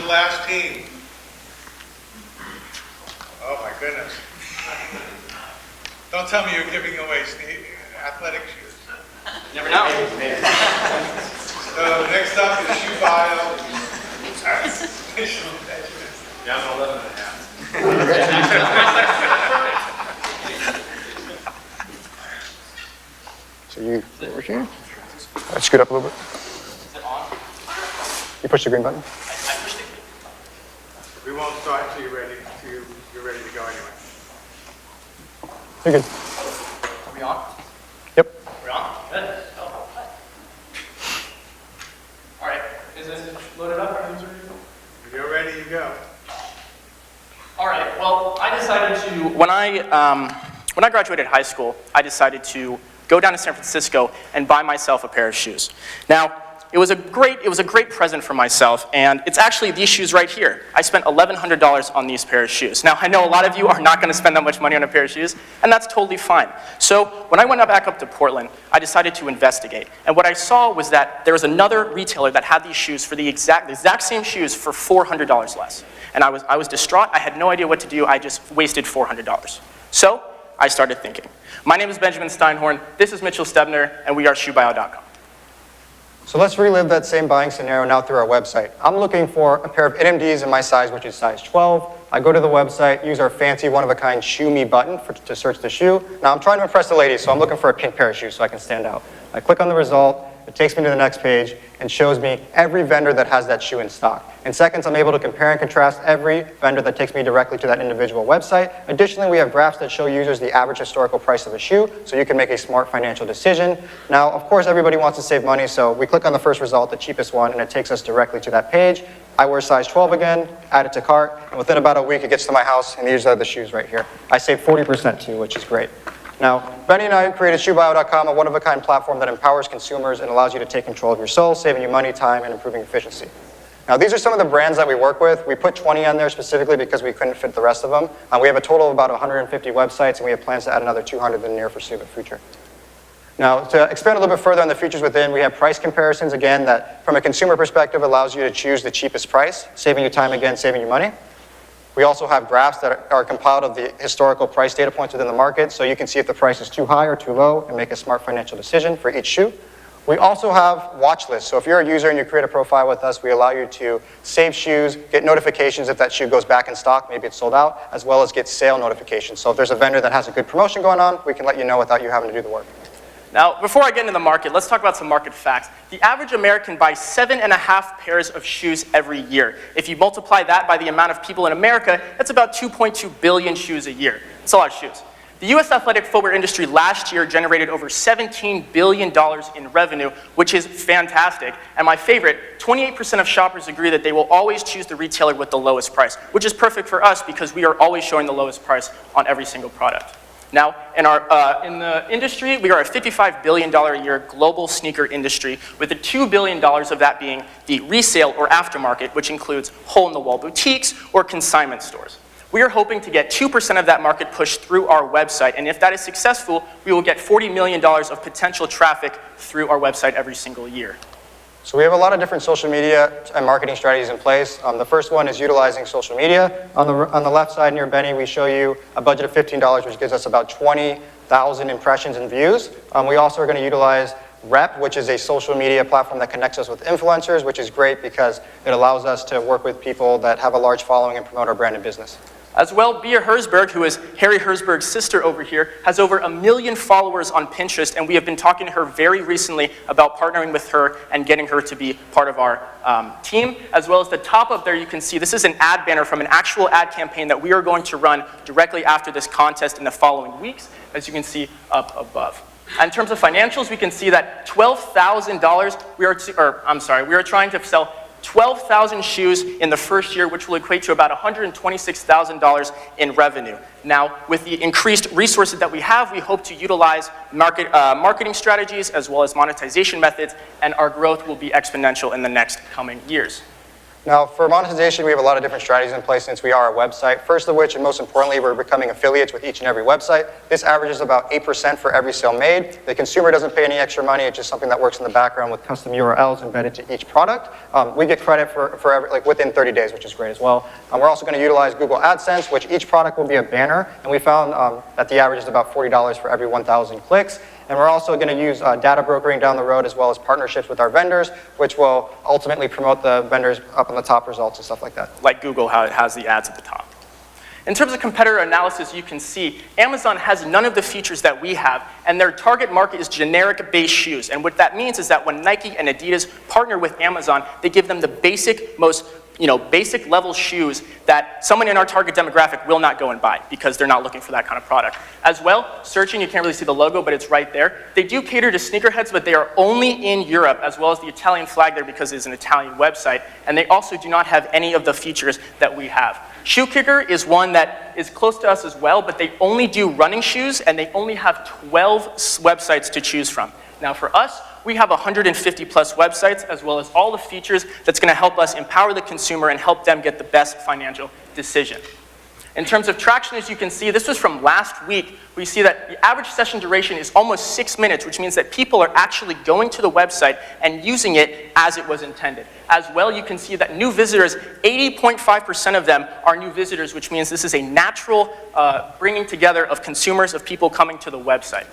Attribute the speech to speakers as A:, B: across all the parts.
A: the last team. Oh my goodness. Don't tell me you're giving away athletic shoes.
B: Never know.
A: So next up is ShoeBio.
C: Yeah, I'm 11 and a half.
D: So you over here. Scoot up a little bit.
B: Is it on?
D: You push the green button.
B: I pushed it.
A: We won't start until you're ready to go anyway.
D: You're good.
B: Are we on?
D: Yep.
B: We're on? Good. All right. Is it loaded up? Are you ready to go?
A: When you're ready, you go.
B: All right. Well, I decided to when I graduated high school, I decided to go down to San Francisco and buy myself a pair of shoes. Now, it was a great present for myself, and it's actually these shoes right here. I spent $1,100 on these pair of shoes. Now, I know a lot of you are not going to spend that much money on a pair of shoes, and that's totally fine. So when I went back up to Portland, I decided to investigate. And what I saw was that there was another retailer that had these shoes for the exact same shoes for $400 less. And I was distraught. I had no idea what to do. I just wasted $400. So I started thinking. My name is Benjamin Steinhorn. This is Mitchell Stebner, and we are ShoeBio.com.
D: So let's relive that same buying scenario now through our website. I'm looking for a pair of NMDs in my size, which is size 12. I go to the website, use our fancy one-of-a-kind Shoe Me button to search the shoe. Now I'm trying to impress the ladies, so I'm looking for a pink pair of shoes so I can stand out. I click on the result, it takes me to the next page and shows me every vendor that has that shoe in stock. In seconds, I'm able to compare and contrast every vendor that takes me directly to that individual website. Additionally, we have graphs that show users the average historical price of a shoe, so you can make a smart financial decision. Now, of course, everybody wants to save money, so we click on the first result, the cheapest one, and it takes us directly to that page. I wear size 12 again, add it to cart, and within about a week, it gets to my house, and these are the shoes right here. I save 40% too, which is great. Now, Benny and I created ShoeBio.com, a one-of-a-kind platform that empowers consumers and allows you to take control of your soul, saving you money, time, and improving efficiency. Now, these are some of the brands that we work with. We put 20 on there specifically because we couldn't fit the rest of them. We have a total of about 150 websites, and we have plans to add another 200 in the near foreseeable future. Now, to expand a little bit further on the features within, we have price comparisons, again, that from a consumer perspective allows you to choose the cheapest price, saving you time, again, saving you money. We also have graphs that are compiled of the historical price data points within the market, so you can see if the price is too high or too low and make a smart financial decision for each shoe. We also have watch lists, so if you're a user and you create a profile with us, we allow you to save shoes, get notifications if that shoe goes back in stock, maybe it's sold out, as well as get sale notifications. So if there's a vendor that has a good promotion going on, we can let you know without you having to do the work.
B: Now, before I get into the market, let's talk about some market facts. The average American buys 7.5 pairs of shoes every year. If you multiply that by the amount of people in America, that's about 2.2 billion shoes a year. That's a lot of shoes. The US athletic footwear industry last year generated over $17 billion in revenue, which is fantastic. And my favorite, 28% of shoppers agree that they will always choose the retailer with the lowest price, which is perfect for us because we are always showing the lowest price on every single product. Now, in the industry, we are a $55 billion a year global sneaker industry, with the $2 billion of that being the resale or aftermarket, which includes hole-in-the-wall boutiques or consignment stores. We are hoping to get 2% of that market pushed through our website, and if that is successful, we will get $40 million of potential traffic through our website every single year.
D: So we have a lot of different social media and marketing strategies in place. The first one is utilizing social media. On the left side near Benny, we show you a budget of $15, which gives us about 20,000 impressions and views. We also are going to utilize Rep, which is a social media platform that connects us with influencers, which is great because it allows us to work with people that have a large following and promote our brand and business.
B: As well, Bea Herzberg, who is Harry Herzberg's sister over here, has over 1 million followers on Pinterest, and we have been talking to her very recently about partnering with her and getting her to be part of our team. As well as the top up there, you can see this is an ad banner from an actual ad campaign that we are going to run directly after this contest in the following weeks, as you can see up above. In terms of financials, we can see that $12,000, we are trying to sell 12,000 shoes in the first year, which will equate to about $126,000 in revenue. Now, with the increased resources that we have, we hope to utilize marketing strategies as well as monetization methods, and our growth will be exponential in the next coming years.
D: Now, for monetization, we have a lot of different strategies in place since we are a website. First of which, and most importantly, we're becoming affiliates with each and every website. This averages about 8% for every sale made. The consumer doesn't pay any extra money. It's just something that works in the background with custom URLs embedded to each product. We get credit for every, like within 30 days, which is great as well. We're also going to utilize Google AdSense, which each product will be a banner. And we found that the average is about $40 for every 1,000 clicks. And we're also going to use data brokering down the road as well as partnerships with our vendors, which will ultimately promote the vendors up on the top results and stuff like that.
B: Like Google, how it has the ads at the top. In terms of competitor analysis, you can see Amazon has none of the features that we have, and their target market is generic-based shoes. And what that means is that when Nike and Adidas partner with Amazon, they give them the basic, most basic level shoes that someone in our target demographic will not go and buy because they're not looking for that kind of product. As well, searching, you can't really see the logo, but it's right there. They do cater to sneakerheads, but they are only in Europe, as well as the Italian flag there because it's an Italian website. And they also do not have any of the features that we have. Shoe Kicker is one that is close to us as well, but they only do running shoes, and they only have 12 websites to choose from. Now for us, we have 150 plus websites, as well as all the features that's going to help us empower the consumer and help them get the best financial decision. In terms of traction, as you can see, this was from last week. We see that the average session duration is almost 6 minutes, which means that people are actually going to the website and using it as it was intended. As well, you can see that new visitors, 80.5% of them are new visitors, which means this is a natural bringing together of consumers, of people coming to the website.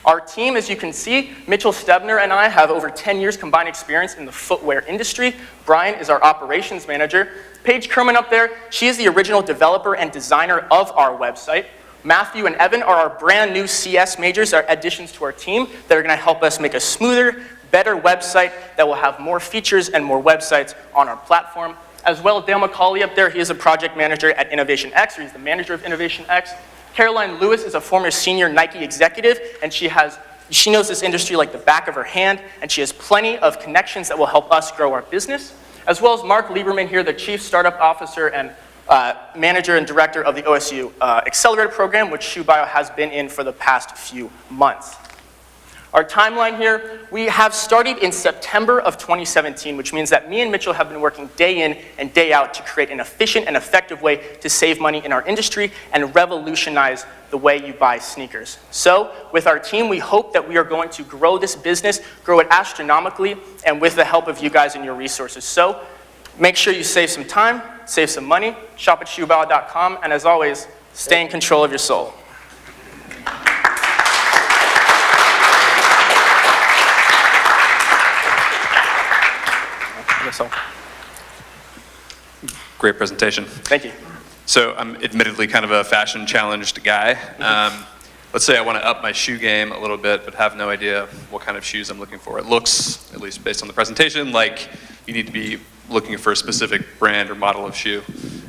B: Our team, as you can see, Mitchell Stebner and I have over 10 years combined experience in the footwear industry. Brian is our operations manager. Paige Kerman up there, she is the original developer and designer of our website. Matthew and Evan are our brand new CS majors, our additions to our team that are going to help us make a smoother, better website that will have more features and more websites on our platform. As well, Dale McCauley up there, he is a project manager at Innovation X, or he's the manager of Innovation X. Caroline Lewis is a former senior Nike executive, and she knows this industry like the back of her hand, and she has plenty of connections that will help us grow our business. As well as Mark Lieberman here, the Chief Startup Officer and Manager and Director of the OSU Accelerator Program, which ShoeBio has been in for the past few months. Our timeline here, we have started in September of 2017, which means that me and Mitchell have been working day in and day out to create an efficient and effective way to save money in our industry and revolutionize the way you buy sneakers. So, with our team, we hope that we are going to grow this business, grow it astronomically, and with the help of you guys and your resources. So, make sure you save some time, save some money, shop at ShoeBio.com, and as always, stay in control of your soul. So.
C: Great presentation.
B: Thank you.
C: So I'm admittedly kind of a fashion challenged guy. Let's say I want to up my shoe game a little bit, but have no idea what kind of shoes I'm looking for. It looks, at least based on the presentation, like you need to be looking for a specific brand or model of shoe.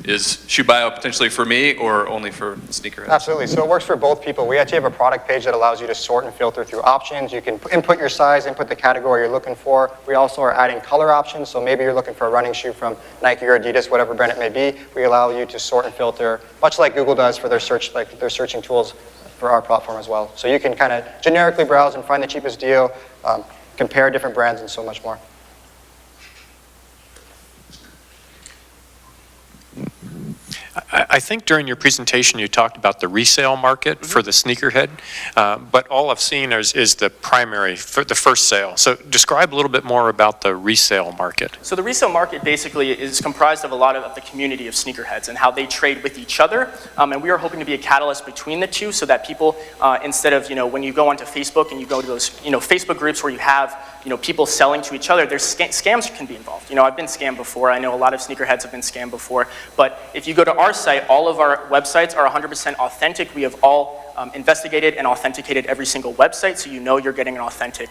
C: Is ShoeBio potentially for me or only for sneakerheads?
D: Absolutely. So it works for both people. We actually have a product page that allows you to sort and filter through options. You can input your size, input the category you're looking for. We also are adding color options. So maybe you're looking for a running shoe from Nike or Adidas, whatever brand it may be. We allow you to sort and filter, much like Google does for their search, like their searching tools for our platform as well. So you can kind of generically browse and find the cheapest deal, compare different brands, and so much more.
E: I think during your presentation you talked about the resale market for the sneakerhead, but all I've seen is the primary, the first sale. So describe a little bit more about the resale market.
B: So the resale market basically is comprised of a lot of the community of sneakerheads and how they trade with each other. And we are hoping to be a catalyst between the two so that people, instead of, when you go onto Facebook and you go to those, Facebook groups where you have, people selling to each other, there's scams can be involved. I've been scammed before. I know a lot of sneakerheads have been scammed before. But if you go to our site, all of our websites are 100% authentic. We have all investigated and authenticated every single website, so you're getting an authentic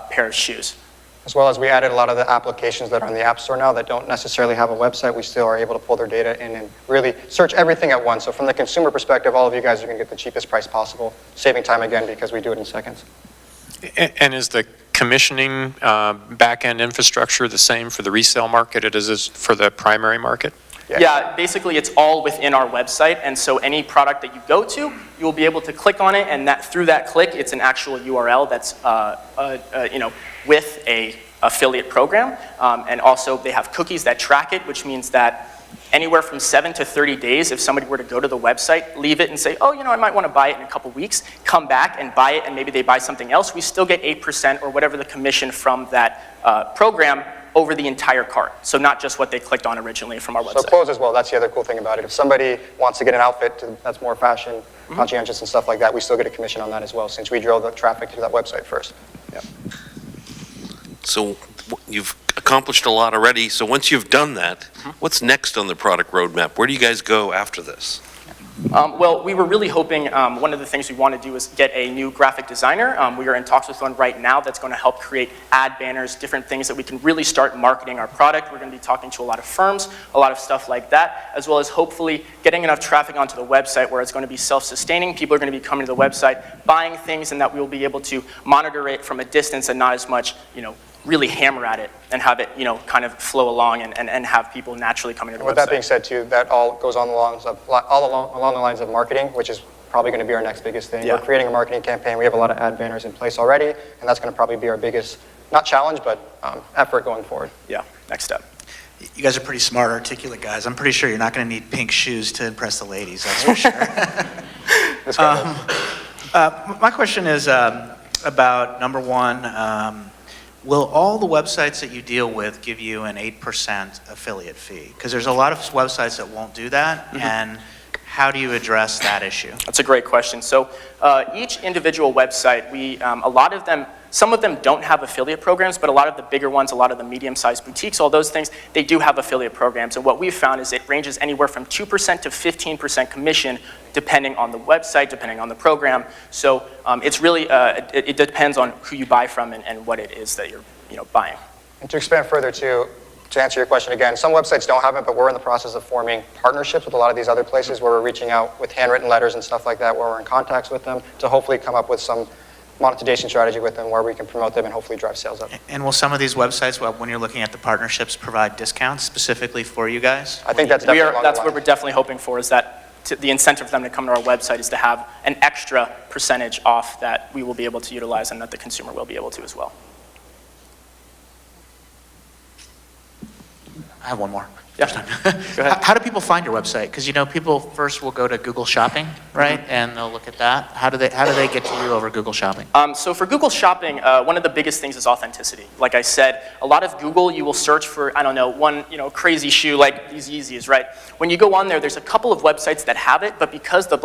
B: pair of shoes.
D: As well as we added a lot of the applications that are on the App Store now that don't necessarily have a website. We still are able to pull their data in and really search everything at once. So from the consumer perspective, all of you guys are going to get the cheapest price possible, saving time again because we do it in seconds.
E: And is the commissioning back-end infrastructure the same for the resale market as it is for the primary market?
B: Yeah, basically it's all within our website, and so any product that you go to, you will be able to click on it, and through that click, it's an actual URL that's with a affiliate program. And also they have cookies that track it, which means that anywhere from 7 to 30 days, if somebody were to go to the website, leave it and say, oh, I might want to buy it in a couple weeks, come back and buy it, and maybe they buy something else, we still get 8% or whatever the commission from that program over the entire cart. So not just what they clicked on originally from our website.
D: So clothes as well, that's the other cool thing about it. If somebody wants to get an outfit that's more fashion, conscientious and stuff like that, we still get a commission on that as well, since we drove the traffic to that website first.
B: Yep.
F: So you've accomplished a lot already. So once you've done that, what's next on the product roadmap? Where do you guys go after this?
B: Well, we were really hoping, one of the things we want to do is get a new graphic designer. We are in talks with one right now that's going to help create ad banners, different things that we can really start marketing our product. We're going to be talking to a lot of firms, a lot of stuff like that, as well as hopefully getting enough traffic onto the website where it's going to be self-sustaining. People are going to be coming to the website, buying things, and that we will be able to monitor it from a distance and not as much, really hammer at it and have it, kind of flow along and have people naturally coming to the website.
D: With that being said, too, that all goes on along the lines of marketing, which is probably going to be our next biggest thing.
B: Yeah.
D: We're creating a marketing campaign. We have a lot of ad banners in place already, and that's going to probably be our biggest, not challenge, but effort going forward.
B: Yeah, next step.
G: You guys are pretty smart, articulate guys. I'm pretty sure you're not going to need pink shoes to impress the ladies, that's for sure. My question is about, number one, will all the websites that you deal with give you an 8% affiliate fee? Because there's a lot of websites that won't do that, and how do you address that issue?
B: That's a great question. So each individual website, a lot of them, some of them don't have affiliate programs, but a lot of the bigger ones, a lot of the medium-sized boutiques, all those things, they do have affiliate programs. And what we've found is it ranges anywhere from 2% to 15% commission, depending on the website, depending on the program. So it's really, it depends on who you buy from and what it is that you're buying.
D: And to expand further, too, to answer your question again, some websites don't have it, but we're in the process of forming partnerships with a lot of these other places where we're reaching out with handwritten letters and stuff like that, where we're in contacts with them to hopefully come up with some monetization strategy with them where we can promote them and hopefully drive sales up.
G: And will some of these websites, when you're looking at the partnerships, provide discounts specifically for you guys?
D: I think that's definitely
B: That's what we're definitely hoping for, is that the incentive for them to come to our website is to have an extra percentage off that we will be able to utilize and that the consumer will be able to as well.
G: I have one more.
B: Yeah. Go ahead.
G: How do people find your website? Because people first will go to Google Shopping, right? And they'll look at that. How do they get to you over Google Shopping?
B: So for Google Shopping, one of the biggest things is authenticity. Like I said, a lot of Google, you will search for, I don't know, one crazy shoe like these Yeezys, right? When you go on there, there's a couple of websites that have it, but because the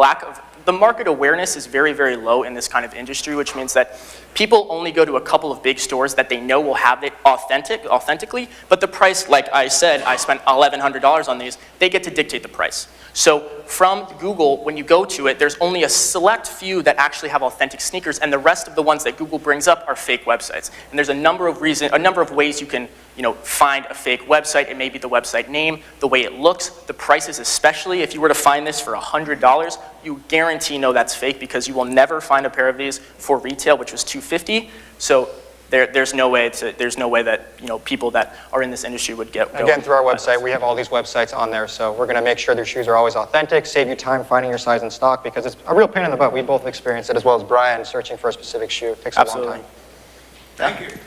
B: market awareness is very, very low in this kind of industry, which means that people only go to a couple of big stores that they know will have it authentically, but the price, like I said, I spent $1,100 on these, they get to dictate the price. So from Google, when you go to it, there's only a select few that actually have authentic sneakers, and the rest of the ones that Google brings up are fake websites. And there's a number of ways you can find a fake website. It may be the website name, the way it looks, the prices especially. If you were to find this for $100, you guarantee that's fake because you will never find a pair of these for retail, which was $250. So there's no way that people that are in this industry would go.
D: Again, through our website, we have all these websites on there, so we're going to make sure their shoes are always authentic, save you time finding your size in stock, because it's a real pain in the butt. We both experienced it, as well as Brian, searching for a specific shoe. It takes a long time.
B: Thank you.